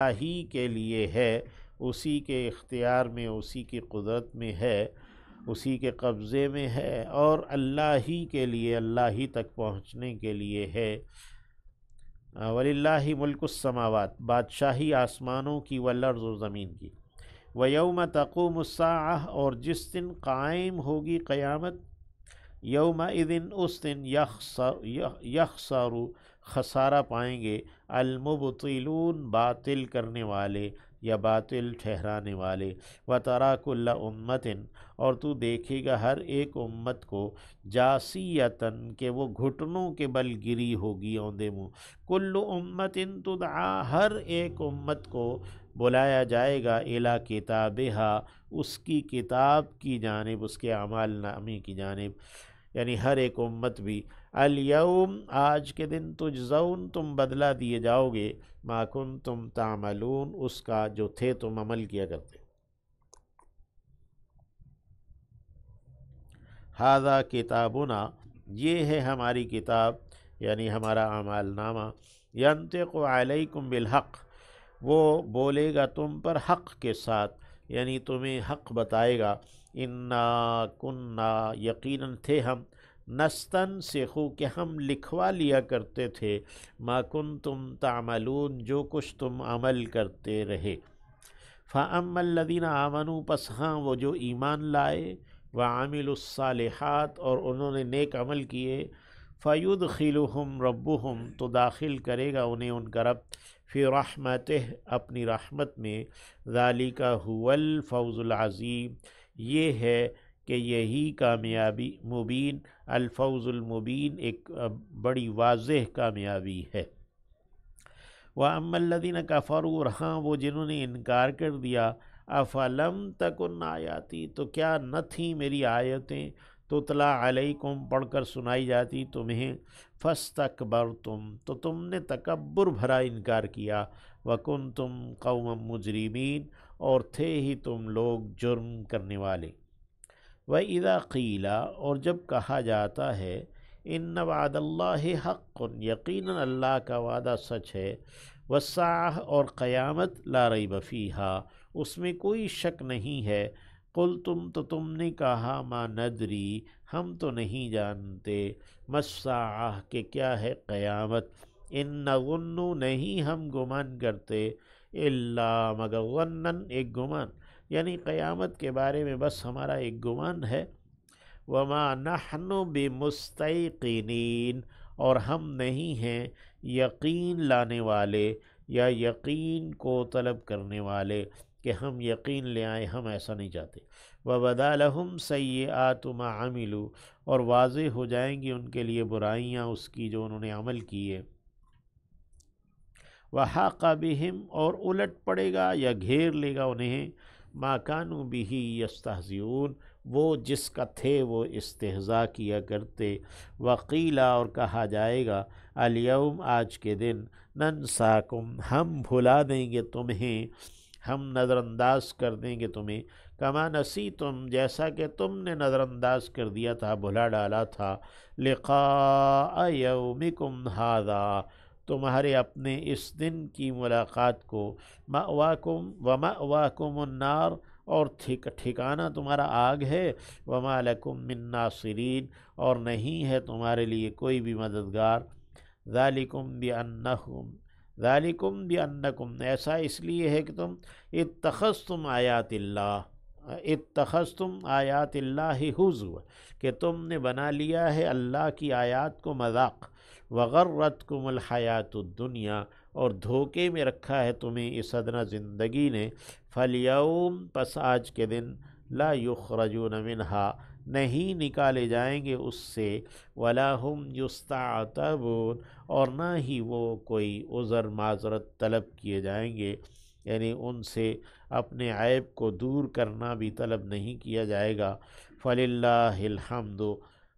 ہی کے لیے ہے، اسی کے اختیار میں، اسی کی قدرت میں ہے، اسی کے قبضے میں ہے، اور اللہ ہی کے لیے، اللہ ہی تک پہنچنے کے لیے ہے۔ وَلِلَّهِ مُلْكُ السَّمَاوَاتِ، بادشاہی آسمانوں کی، والارض، و زمین کی۔ وَيَوْمَ تَقُومُ السَّاعَةُ، اور جس دن قائم ہوگی قیامت، یومئذ، اس دن، یخسر، خسارہ پائیں گے، المبطلون، باطل کرنے والے یا باطل ٹھہرانے والے۔ وَتَرَىٰ كُلَّ أُمَّةٍ، اور تو دیکھے گا ہر ایک امت کو، جاسیتاً، کہ وہ گھٹنوں کے بل گری ہوگی اوندے منہ۔ کل امت تدعا، ہر ایک امت کو بلایا جائے گا، الی کتابہا، اس کی کتاب کی جانب، اس کے اعمال نامے کی جانب، یعنی ہر ایک امت بھی، الیوم، آج کے دن، تجزون، تم بدلہ دیے جاؤ گے، ما کنتم تعملون، اس کا جو تھے تم عمل کیا کرتے۔ ھذا کتابنا، یہ ہے ہماری کتاب، یعنی ہمارا اعمال نامہ، ینطق علیکم بالحق، وہ بولے گا تم پر حق کے ساتھ، یعنی تمہیں حق بتائے گا۔ انا کننا، یقیناً تھے ہم، نستنسخ، کہ ہم لکھوا لیا کرتے تھے، ما کنتم تعملون، جو کچھ تم عمل کرتے رہے۔ فَأَمَّا الَّذِينَ آمَنُوا، پس ہاں وہ جو ایمان لائے، وَعَمِلُوا الصَّالِحَاتِ، اور انہوں نے نیک عمل کیے، فَيُدْخِلُهُمْ رَبُّهُمْ، تو داخل کرے گا انہیں ان کا رب، فی رحمتہ، اپنی رحمت میں، ذَلِكَ هُوَ الْفَوْزُ الْعَظِيمُ، یہ ہے کہ یہی کامیابی مبین، الفوز المبین، ایک بڑی واضح کامیابی ہے۔ وَأَمَّا الَّذِينَ كَفَرُوا، اور ہاں وہ جنہوں نے انکار کر دیا، أَفَلَمْ تَكُنْ آیاتی، تو کیا نہ تھیں میری آیتیں، تُتْلَىٰ عَلَيْكُمْ، پڑھ کر سنائی جاتی تمہیں، فَاسْتَكْبَرْتُمْ، تو تم نے تکبر بھرا انکار کیا، وَكُنْتُمْ قَوْمًا مُجْرِمِينَ، اور تھے ہی تم لوگ جرم کرنے والے۔ وَإِذَا قِيلَ، اور جب کہا جاتا ہے، إِنَّ وَعْدَ اللَّهِ حَقٌّ، یقیناً اللہ کا وعدہ سچ ہے، وَالسَّاعَةُ، اور قیامت، لا ریب فیہا، اس میں کوئی شک نہیں ہے، قُلْتُمْ، تو تم نے کہا، ما ندری، ہم تو نہیں جانتے، ما الساعہ، کہ کیا ہے قیامت، ان نظن، نہیں ہم گمان کرتے، الا، مگر، ظنًا، ایک گمان، یعنی قیامت کے بارے میں بس ہمارا ایک گمان ہے، وما نحن بمستیقنین، اور ہم نہیں ہیں یقین لانے والے یا یقین کو طلب کرنے والے کہ ہم یقین لے آئیں، ہم ایسا نہیں چاہتے۔ وَبَدَا لَهُمْ سَیِّئَاتُ مَا عَمِلُوا، اور واضح ہو جائیں گی ان کے لیے برائیاں اس کی جو انہوں نے عمل کیے۔ وَحَاقَ بِهِمْ، اور الٹ پڑے گا یا گھیر لے گا انہیں، مَا كَانُوا بِهِ يَسْتَهْزِئُونَ، وہ جس کا تھے وہ استہزاء کیا کرتے۔ وَقِیلَ، اور کہا جائے گا، الْيَوْمَ، آج کے دن، نَنْسَاكُمْ، ہم بھلا دیں گے تمہیں، ہم نظر انداز کر دیں گے تمہیں، کما نسیتم، جیسا کہ تم نے نظر انداز کر دیا تھا، بھلا ڈالا تھا، لقاء یومکم ھذا، تمہارے اپنے اس دن کی ملاقات کو، مأواکم ومأواکم النار، اور ٹھکانہ تمہارا آگ ہے، وما لکم من ناصرین، اور نہیں ہے تمہارے لیے کوئی بھی مددگار۔ ذالکم بأنکم، ایسا اس لیے ہے کہ تم اتخذتم آیات اللہ ہزوا، کہ تم نے بنا لیا ہے اللہ کی آیات کو مذاق، وغرتکم الحیات الدنیا، اور دھوکے میں رکھا ہے تمہیں اس ادنا زندگی نے، فالیوم، پس آج کے دن، لا یخرجون منہا، نہیں نکالے جائیں گے اس سے، ولا ہم یستعتبون، اور نہ ہی وہ کوئی عذر معذرت طلب کیے جائیں گے، یعنی ان سے اپنے عیب کو دور کرنا بھی طلب نہیں کیا جائے گا۔ فللہ الحمد،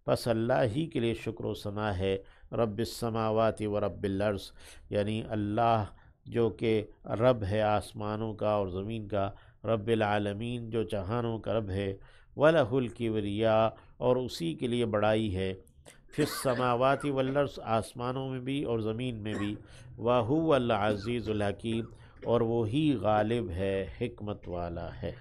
پس اللہ ہی کے لیے شکر و ثنا ہے، رب السماوات و رب الارض، یعنی اللہ جو کہ رب ہے آسمانوں کا اور زمین کا، رب العالمین جو جہانوں کا رب ہے، وَلَهُ الْكِبْرِيَاءُ، اور اسی کے لیے بڑائی ہے، فی السماوات والارض، آسمانوں میں بھی اور زمین میں بھی، وَهُوَ الْعَزِيزُ الْحَكِيمُ، اور وہی غالب ہے، حکمت والا ہے۔